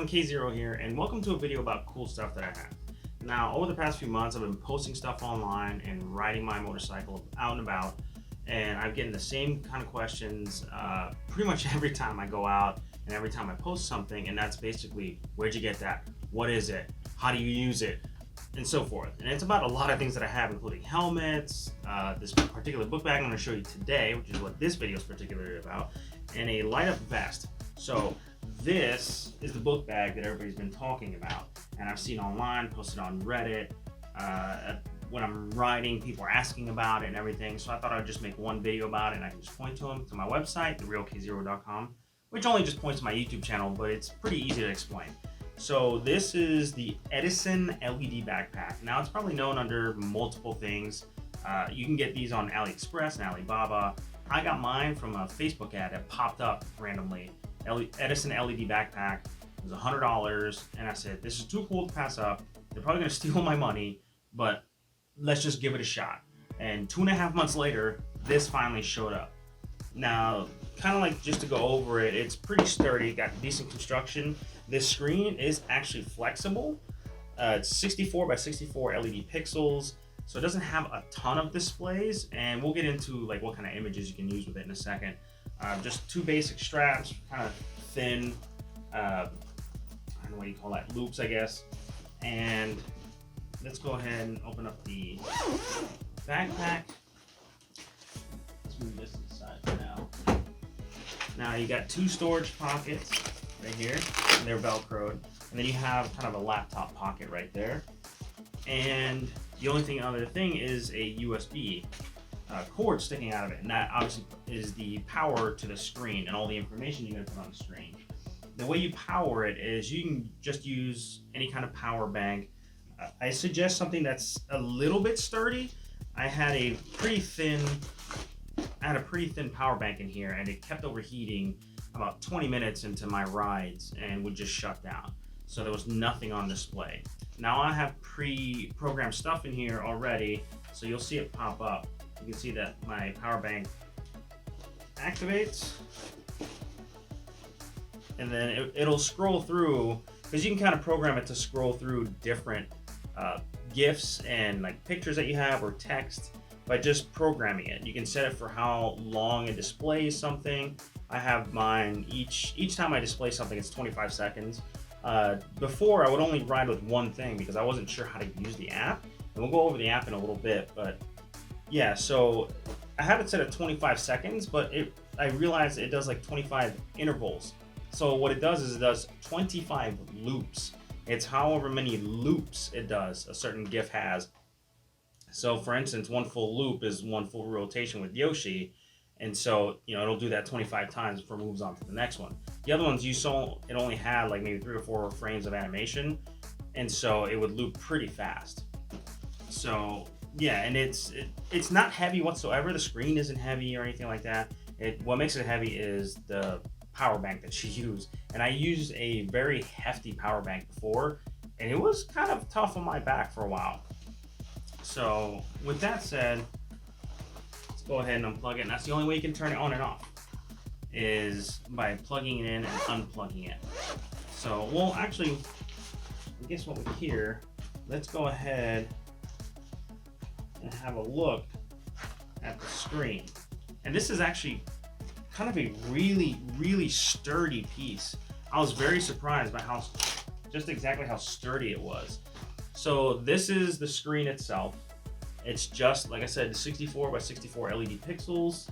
everyone, K0 here, and welcome to a video about cool stuff that I have. Now, over the past few months, I've been posting stuff online and riding my motorcycle out and about, and I'm getting the same kind of questions pretty much every time I go out and every time I post something, and that's basically, where'd you get that? What is it? How do you use it? And so forth. And it's about a lot of things that I have, including helmets, this particular book bag I'm going to show you today, which is what this video is particularly about, and a light-up vest. So this is the book bag that everybody's been talking about, and I've seen online, posted on Reddit. When I'm riding, people are asking about it and everything, so I thought I'd just make one video about it, and I can just point to them to my website, therealk0.com, which only just points to my YouTube channel, but it's pretty easy to explain. So this is the EDISON LED Backpack. Now, it's probably known under multiple things. You can get these on AliExpress and Alibaba. I got mine from a Facebook ad that popped up randomly. EDISON LED Backpack. It was $100, and I said, this is too cool to pass up. They're probably gonna steal my money, but let's just give it a shot. And 2.5 months later, this finally showed up. Now, kind of like just to go over it, it's pretty sturdy, got decent construction. This screen is actually flexible. It's 64 by 64 LED pixels, so it doesn't have a ton of displays, and we'll get into like what kind of images you can use with it in a second. Just two basic straps, kind of thin, I don't know what you call that, loops, I guess. And let's go ahead and open up the backpack. Let's move this to the side for now. Now you got two storage pockets right here, and they're Velcroed. And then you have kind of a laptop pocket right there. And the only other thing is a USB cord sticking out of it, and that obviously is the power to the screen and all the information you're going to put on the screen. The way you power it is you can just use any kind of power bank. I suggest something that's a little bit sturdy. I had a pretty thin power bank in here, and it kept overheating about 20 minutes into my rides and would just shut down. So there was nothing on display. Now I have pre-programmed stuff in here already, so you'll see it pop up. You can see that my power bank activates, and then it'll scroll through, because you can kind of program it to scroll through different GIFs and like pictures that you have or text by just programming it. You can set it for how long it displays something. I have mine, each time I display something, it's 25 seconds. Before, I would only ride with one thing because I wasn't sure how to use the app, and we'll go over the app in a little bit, but yeah, so I have it set at 25 seconds, but I realized it does like 25 intervals. So what it does is it does 25 loops. It's however many loops it does a certain GIF has. So for instance, one full loop is one full rotation with Yoshi, and so it'll do that 25 times before it moves on to the next one. The other ones you saw, it only had like maybe 3 or 4 frames of animation, and so it would loop pretty fast. So yeah, and it's not heavy whatsoever. The screen isn't heavy or anything like that. What makes it heavy is the power bank that you use, and I used a very hefty power bank before, and it was kind of tough on my back for a while. So with that said, let's go ahead and unplug it, and that's the only way you can turn it on and off, is by plugging it in and unplugging it. So well, actually, I guess what we're here, let's go ahead and have a look at the screen. And this is actually kind of a really sturdy piece. I was very surprised by just exactly how sturdy it was. So this is the screen itself. It's just, like I said, 64 by 64 LED pixels.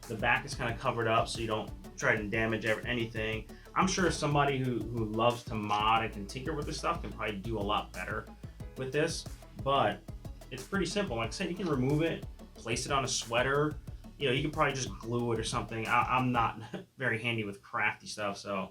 The back is kind of covered up so you don't try to damage anything. I'm sure somebody who loves to mod and can tinker with this stuff can probably do a lot better with this, but it's pretty simple. Like I said, you can remove it, place it on a sweater. You can probably just glue it or something. I'm not very handy with crafty stuff, so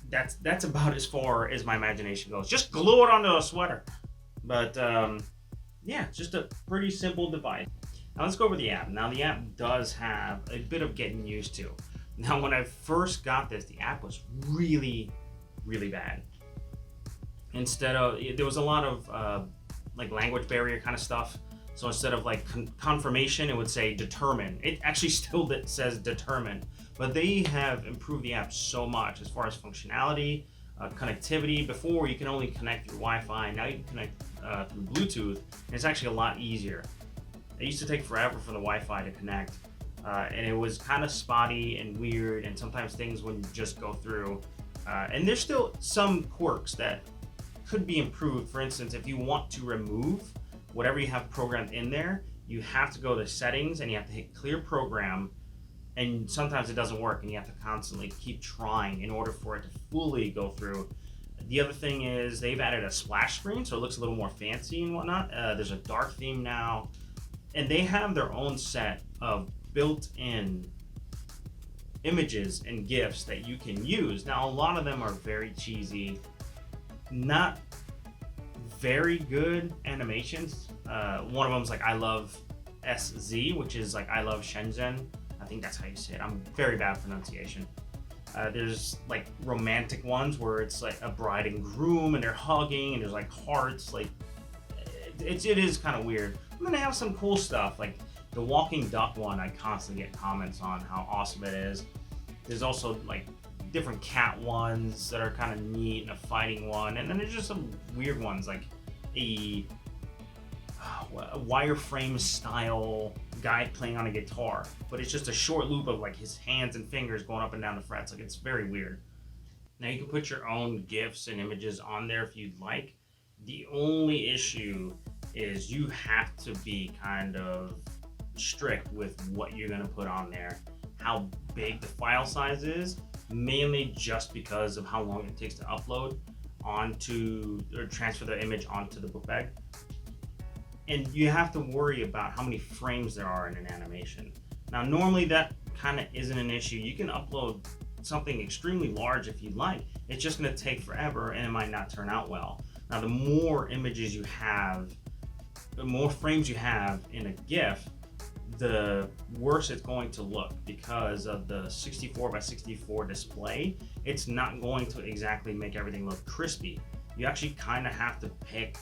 that's about as far as my imagination goes. Just glue it onto a sweater. But yeah, it's just a pretty simple device. Now let's go over the app. Now the app does have a bit of getting used to. Now when I first got this, the app was really bad. There was a lot of like language barrier kind of stuff. So instead of like confirmation, it would say determine. It actually still says determine, but they have improved the app so much as far as functionality, connectivity. Before you can only connect through Wi-Fi, now you can connect through Bluetooth, and it's actually a lot easier. It used to take forever for the Wi-Fi to connect, and it was kind of spotty and weird, and sometimes things wouldn't just go through. And there's still some quirks that could be improved. For instance, if you want to remove whatever you have programmed in there, you have to go to settings and you have to hit clear program, and sometimes it doesn't work and you have to constantly keep trying in order for it to fully go through. The other thing is they've added a splash screen, so it looks a little more fancy and whatnot. There's a dark theme now, and they have their own set of built-in images and GIFs that you can use. Now, a lot of them are very cheesy, not very good animations. One of them is like I love SZ, which is like I love Shenzhen. I think that's how you say it. I'm very bad pronunciation. There's like romantic ones where it's like a bride and groom and they're hugging and there's like hearts. Like it is kind of weird. And then they have some cool stuff like the walking duck one. I constantly get comments on how awesome it is. There's also like different cat ones that are kind of neat and a fighting one, and then there's just some weird ones like a wireframe style guy playing on a guitar, but it's just a short loop of like his hands and fingers going up and down the frets. Like it's very weird. Now you can put your own GIFs and images on there if you'd like. The only issue is you have to be kind of strict with what you're going to put on there, how big the file size is, mainly just because of how long it takes to upload onto or transfer the image onto the book bag. And you have to worry about how many frames there are in an animation. Now, normally that kind of isn't an issue. You can upload something extremely large if you'd like. It's just going to take forever and it might not turn out well. Now, the more images you have, the more frames you have in a GIF, the worse it's going to look because of the 64 by 64 display. It's not going to exactly make everything look crispy. You actually kind of have to pick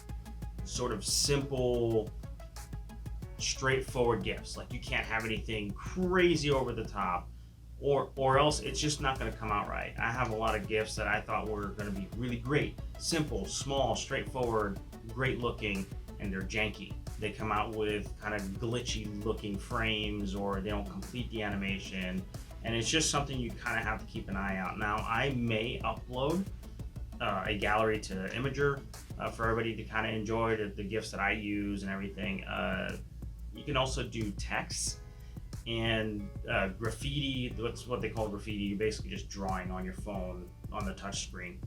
sort of simple, straightforward GIFs. Like you can't have anything crazy over the top, or else it's just not going to come out right. I have a lot of GIFs that I thought were going to be really great, simple, small, straightforward, great looking, and they're janky. They come out with kind of glitchy looking frames, or they don't complete the animation, and it's just something you kind of have to keep an eye out. Now, I may upload a gallery to Imager for everybody to kind of enjoy the GIFs that I use and everything. You can also do text and graffiti. That's what they call graffiti. You're basically just drawing on your phone on the touch screen,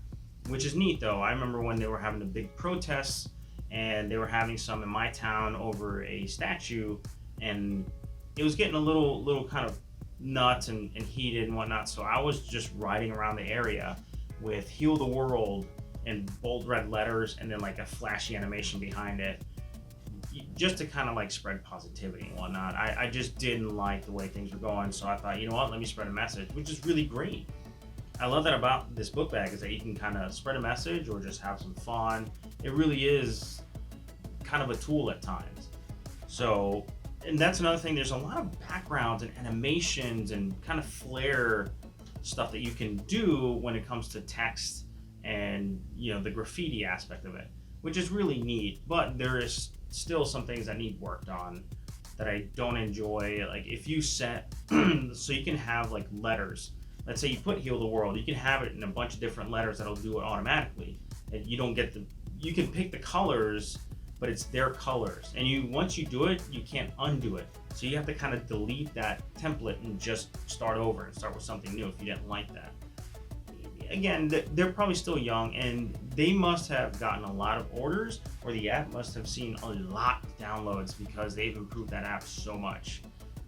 which is neat though. I remember when they were having the big protests, and they were having some in my town over a statue, and it was getting a little kind of nuts and heated and whatnot. So I was just riding around the area with "Heal the World" in bold red letters and then like a flashy animation behind it, just to kind of like spread positivity and whatnot. I just didn't like the way things were going, so I thought, you know what, let me spread a message, which is really great. I love that about this book bag, is that you can kind of spread a message or just have some fun. It really is kind of a tool at times. So, and that's another thing, there's a lot of backgrounds and animations and kind of flair stuff that you can do when it comes to text and, you know, the graffiti aspect of it, which is really neat. But there is still some things that need worked on that I don't enjoy. Like if you set so you can have like letters, let's say you put "Heal the World," you can have it in a bunch of different letters that'll do it automatically, and you don't get you can pick the colors, but it's their colors, and once you do it, you can't undo it. So you have to kind of delete that template and just start over and start with something new if you didn't like that. Again, they're probably still young, and they must have gotten a lot of orders, or the app must have seen a lot of downloads because they've improved that app so much.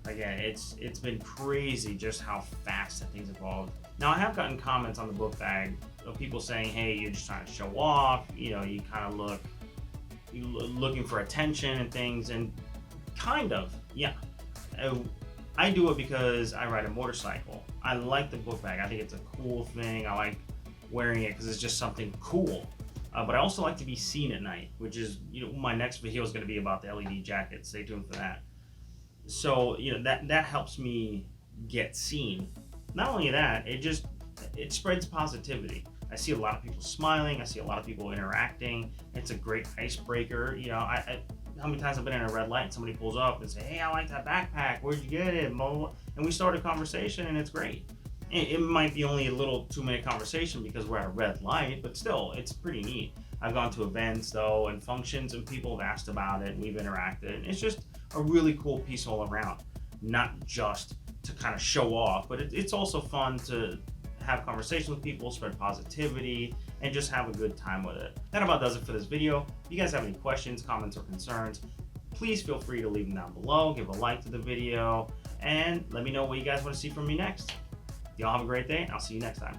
Again, it's been crazy just how fast that thing's evolved. Now, I have gotten comments on the book bag of people saying, hey, you're just trying to show off, you know, you kind of looking for attention and things, and kind of, yeah. I do it because I ride a motorcycle. I like the book bag. I think it's a cool thing. I like wearing it because it's just something cool. But I also like to be seen at night, which is, you know, my next video is going to be about the LED jacket. Stay tuned for that. So, you know, that helps me get seen. Not only that, it spreads positivity. I see a lot of people smiling. I see a lot of people interacting. It's a great icebreaker. You know, how many times I've been in a red light and somebody pulls up and say, "Hey, I like that backpack. Where'd you get it?" And we start a conversation, and it's great. It might be only a little 2-minute conversation because we're at a red light, but still, it's pretty neat. I've gone to events though and functions, and people have asked about it, and we've interacted. And it's just a really cool piece all around, not just to kind of show off, but it's also fun to have conversations with people, spread positivity, and just have a good time with it. That about does it for this video. If you guys have any questions, comments, or concerns, please feel free to leave them down below. Give a like to the video, and let me know what you guys want to see from me next. Y'all have a great day, and I'll see you next time.